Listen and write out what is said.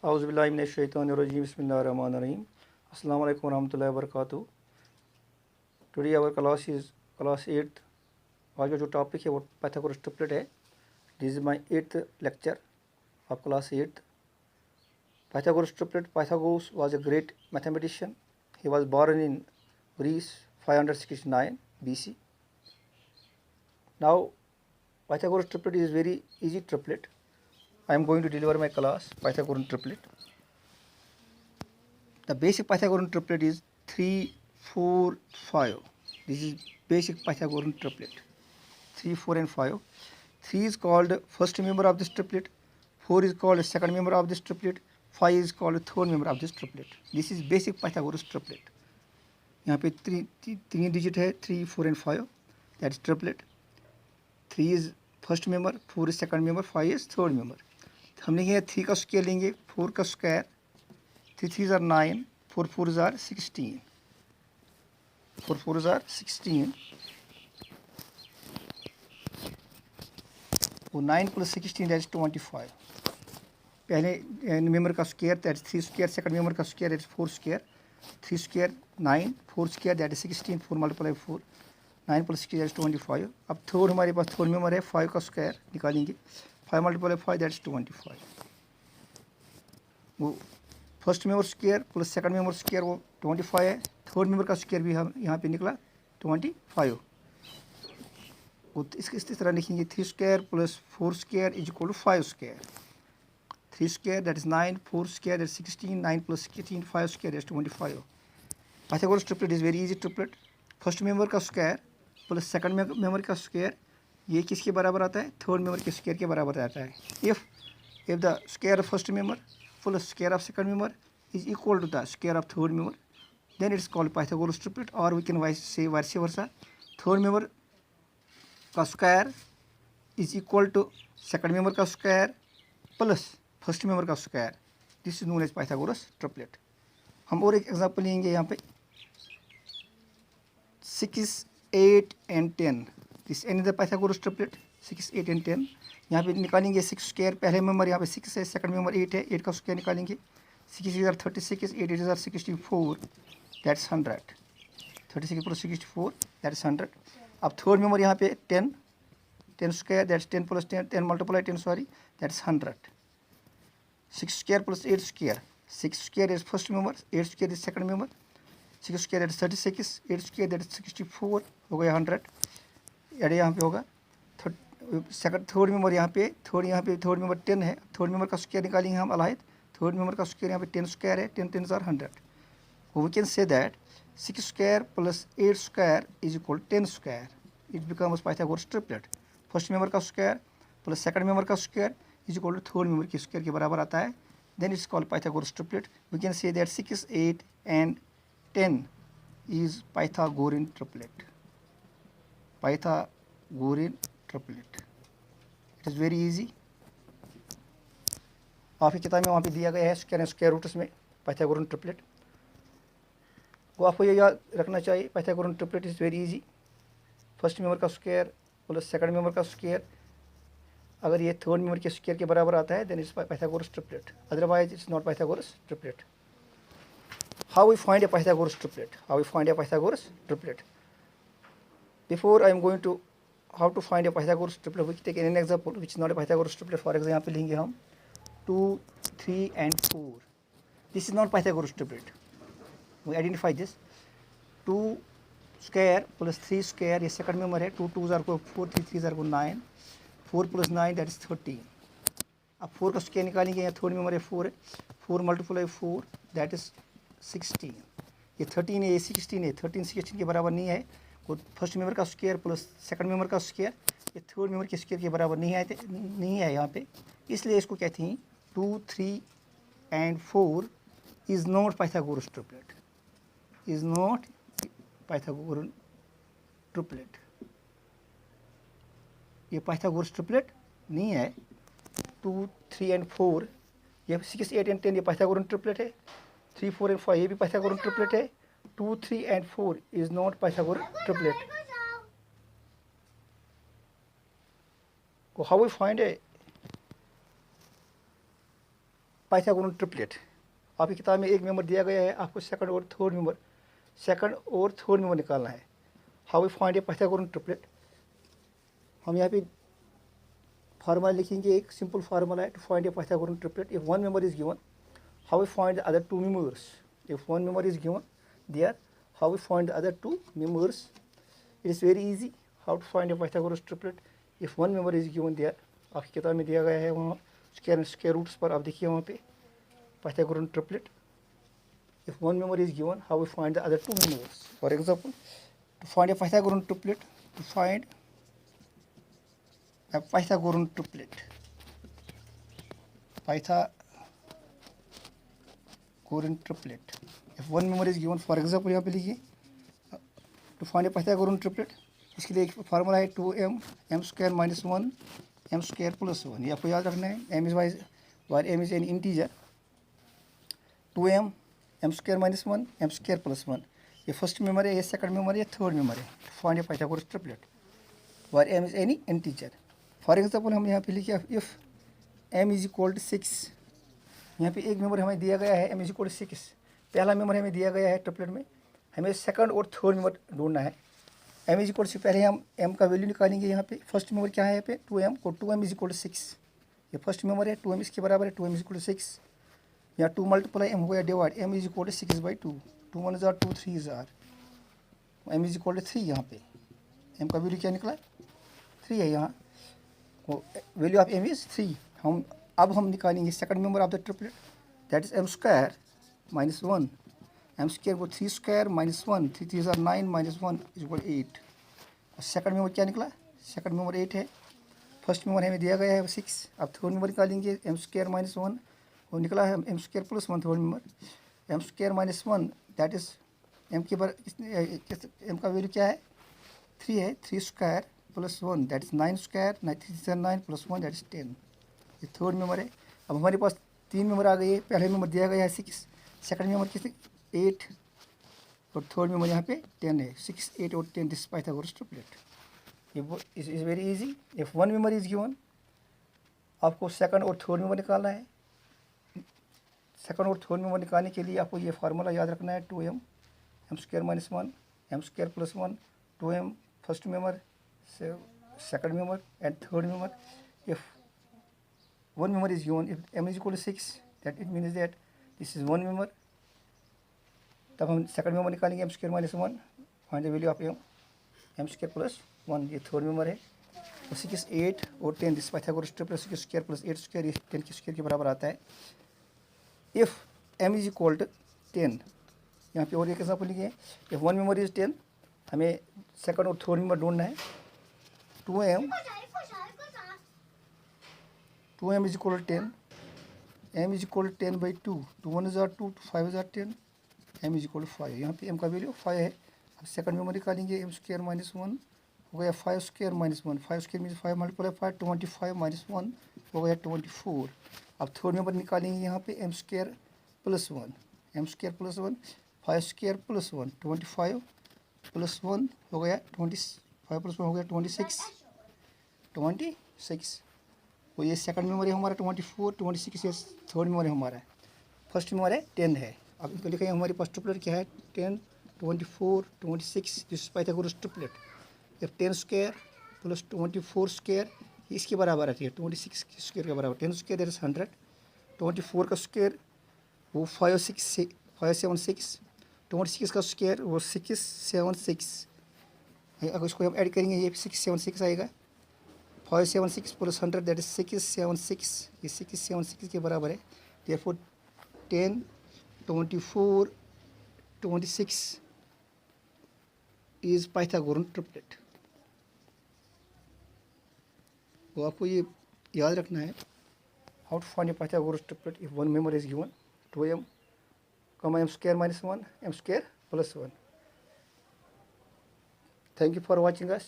Auzubillahiminash-shaytanir-rajim. Bismillahir-rahmanir-rahim. Assalamu alaikum warahmatullahi wabarakatuh. Today our class is class 8th. आज का जो topic है वो पाइथागोरस ट्रिपलेट है. This is my 8th lecture of class 8th. Pythagoras triplet. Pythagoras was a great mathematician. He was born in Greece 569 BC. Now Pythagoras triplet is very easy triplet. I am going to deliver my class Pythagorean triplet. The basic Pythagorean triplet is 3, 4, 5. This is basic Pythagorean triplet. 3, 4 and 5. 3 is called first member of this triplet. 4 is called second member of this triplet. 5 is called third member of this triplet. This is basic Pythagoras triplet. यहाँ पे तीन digit है 3, 4 and 5. That is triplet. 3 is first member, 4 is second member, 5 is third member. हम लेंगे 3 का square लेंगे, 4 का square, 3 3s are 9, 4 4s are 16. 4 4s are 16. वो 9 plus 16 that is 25. पहले मेंबर का square that is 3 square, second member का square that is 4 square, 3 square 9, 4 square that is 16, 4 multiply 4, 9 plus 16 that is 25. अब थर्ड हमारे पास third member है, 5 का square निकालेंगे, 5 multiply 5 that is 25. वो first member square plus second member square वो 25 है, third member का स्क्वायर भी हम यहाँ पे निकला 25. वो इस तरह लिखेंगे 3 square plus 4 square is equal to 5 square. 3 square that is 9, 4 square that is 16, 9 plus 16, 5 square that is 25. Pythagoras triplet is very easy triplet. First member का स्क्वायर प्लस सेकंड मेंबर का स्क्वायर ये किसके बराबर आता है? थर्ड मेंबर के square के बराबर आता है. If the square of first member plus square of second member is equal to the square of third member, then it is called Pythagoras triplet. Or we can say vice versa, third member का square is equal to second member का square plus first member का square. This is known as Pythagoras triplet. हम और एक example लेंगे यहाँ पे 6, 8 and 10. This any the Pythagoras triplet. 6, 8 and 10. यहाँ पे निकालेंगे 6 स्क्वायर. पहले मेंबर यहाँ पे 6 है, सेकंड मेंबर 8 है, 8 का स्क्वायर निकालेंगे. 6 is 36, 8 is 64, that's 100. 36 plus 64 that is 100. अब थर्ड मेंबर यहाँ पे 10 square that's 10 plus 10 multiply 10 sorry that's 100. 6 square plus 8 square. 6 square is first member, 8 square is second member. 6 square that is 36, 8 square that is 64 हो गया 100. अरे यहाँ पे होगा third member यहाँ पे थर्ड मेंबर 10 है. थर्ड मेंबर का स्क्वायर निकालेंगे हम अलाइद. थर्ड मेंबर का स्क्वायर यहाँ पे 10 स्क्वायर है, 10 10s are 100. We can say that 6 square plus 8 square is equal to 10 square. It becomes Pythagoras triplet. First member का स्क्वायर प्लस सेकंड मेंबर का square is equal to third member के square के बराबर आता है. Then it's called Pythagoras triplet. We can say that 6, 8 and 10 is Pythagorean triplet. Pythagorean triplet. It is very easy. आपकी किताब में वहाँ पे दिया गया है स्क्वायर रूट्स में पाइथागोरन ट्रिपलेट. वो आपको ये याद रखना चाहिए. Pythagorean triplet is very easy. First member का स्क्वायर प्लस सेकंड मेंबर का स्क्वायर अगर ये थर्ड मेंबर के स्क्वायर के बराबर आता है then it's Pythagoras triplet. Otherwise it's not Pythagoras triplet. How we find a Pythagoras triplet? Before I am going to how to find a Pythagoras triplet, we take an example which is not a Pythagoras triplet. For example यहाँ पे लेंगे हम 2, 3 and 4. This is not Pythagoras triplet. We identify this. 2 square plus 3 square ये second member है. 2 2s are 4, 3 3s are 9. 4 plus 9 that is 13. अब 4 का square निकालेंगे. यहाँ थर्ड मेंबर है 4 है. 4 multiply 4 that is 16. ये 13 है, ये 16 है. 13 16 के बराबर नहीं है. वो फर्स्ट मेंबर का स्क्वायर प्लस सेकंड मेंबर का स्क्वायर ये थर्ड मेंबर के स्क्वायर के बराबर नहीं है यहाँ पे. इसलिए इसको कहते हैं 2, 3 and 4 is not Pythagoras triplet. Is not Pythagorean triplet. ये Pythagoras triplet नहीं है. 2, 3 and 4 ये 6, 8 and 10 ये Pythagorean triplet है. 3, 4 and 5 ये भी Pythagorean triplet है. 2, 3 and 4 is not Pythagorean triplet. So how we find a Pythagorean triplet. आपकी किताब में एक मेंबर दिया गया है, आपको सेकंड और थर्ड मेंबर निकालना है। How we find a Pythagorean triplet. हम यहाँ पे फार्मूला लिखेंगे, एक सिंपल फार्मूला है to find a Pythagorean triplet. If one member is given, how we find the other two members. If one member is given there, how we find the other two members. It is very easy how to find a Pythagoras triplet if one member is given there. आपकी किताब में दिया गया है वहाँ square roots पर, आप देखिए वहाँ पे Pythagorean triplet. If one member is given, how we find the other two members. For example, to find a Pythagorean triplet, to find a Pythagorean triplet, Pythagorean triplet. If one member is given, for example यहाँ पे लिखिए to find a Pythagorean triplet, इसके लिए एक formula है 2m m square minus 1 m square plus 1। ये आपको याद रखना है। m is an integer, 2m m square minus 1 m square plus 1। ये फर्स्ट मेंबर है, ये सेकंड मेंबर है, ये थर्ड मेंबर है। to find a Pythagorean triplet where m is any integer। For example हम यहाँ पे लिखिए if m is equal to 6। यहाँ पे एक मेंबर हमें दिया गया है m इज इक्वल टू 6। पहला मेंबर हमें दिया गया है ट्रिपलेट में, हमें सेकंड और थर्ड मेंबर ढूंढना है। m इज इक्वल से पहले हम m का वैल्यू निकालेंगे। यहाँ पे फर्स्ट मेंबर क्या है, यहाँ पे 2m को 2m इज इक्वल टू 6। ये फर्स्ट मेंबर है, 2m इसके बराबर है, 2m इज इक्वल टू 6। यहाँ 2 मल्टीप्लाई m हो गया divide, m is equal to 6/2। 2 1 जार 2 3 जार, m इज इक्वल टू 3। यहाँ पे m का वैल्यू क्या निकला, 3 है। यहाँ वैल्यू ऑफ m इज 3। अब हम निकालेंगे second member of the triplet, that is m square minus 1। m square को 3 square minus 1, 3 3 jar 9 minus 1 is equal 8। और सेकंड मेंबर क्या निकला, सेकंड मेंबर 8 है। फर्स्ट मेंबर हमें दिया गया है 6। अब थर्ड मेंबर निकालेंगे, m स्क्वायर माइनस 1 वो निकला है m square plus 1। Third member m square minus 1 that is m के बार m का वैल्यू क्या है, 3 है। 3 square plus 1 that is 9 square, 9 plus 1 that is 10। ये थर्ड मेंबर है। अब हमारे पास 3 मेंबर आ गए हैं। पहले मेंबर दिया गया है 6, सेकंड मेंबर किसने 8 और थर्ड मेंबर यहाँ पे 10 है। 6 8 और 10 दिस पाइथागोरस ट्रिपलेट। ये is very easy. If one member is given, आपको सेकंड और थर्ड मेंबर निकालना है। सेकंड और थर्ड मेंबर निकालने के लिए आपको ये फार्मूला याद रखना है, 2m m square minus 1 m square plus 1। 2m first member, second member and third member. If one member is given, if m is equal to 6, that it means that this is one member। तब हम second member निकालेंगे, m square minus 1, find the value of m square plus 1। ये third member है। और 6 8 और 10 this Pythagoras triplet, 6 square plus 8 square, ये 10 के square के बराबर आता है। If m is equal to 10, यहाँ पे और एक एग्जाम्पल लिखिए। इफ वन मेंबर इज 10, हमें सेकंड और थर्ड मेंबर ढूंढना है। 2m is equal to 10, m is equal to 10/2, 2 1 जार 2, 2 5 jar 10, m is equal to 5। यहाँ पे m का वैल्यू 5 है। अब सेकंड मेंबर निकालेंगे, m स्क्वायर माइनस 1 हो गया 5 square minus 1। 5 square means 5 multiply 5, 25 minus 1 हो गया 24। अब थर्ड मेंबर निकालेंगे यहाँ पे m square plus 1, m square plus 1, 5 square plus 1, 25 plus 1 हो गया 25 प्लस 1 हो गया 26। वो ये सेकंड मेंबर है हमारा 24, 26 ये थर्ड मेंबर है हमारा। फर्स्ट मेंबर है 10 है। अब इनको लिखेंगे हमारे पास ट्रिपलेट क्या है, 10 24 26 this Pythagoras triplet. If 10 square plus 24 square इसके बराबर आती है 26 स्क्वायर के बराबर। 10 स्क्वायर दैट इज 100, 24 का स्क्वायर वो 5 7 6, 26 का स्क्वायर वो 6 7 6। अगर इसको हम ऐड करेंगे ये 6 7 6 आएगा। 5 7 6 प्लस 100 दैट इज 6 7 6, ये 6 7 6 के बराबर है। Therefore 10 24 26 is Pythagorean triplet. तो आपको ये याद रखना है, how to find a Pythagoras triplet if one member is given 2m, m square minus 1 m square plus 1। Thank you for watching us.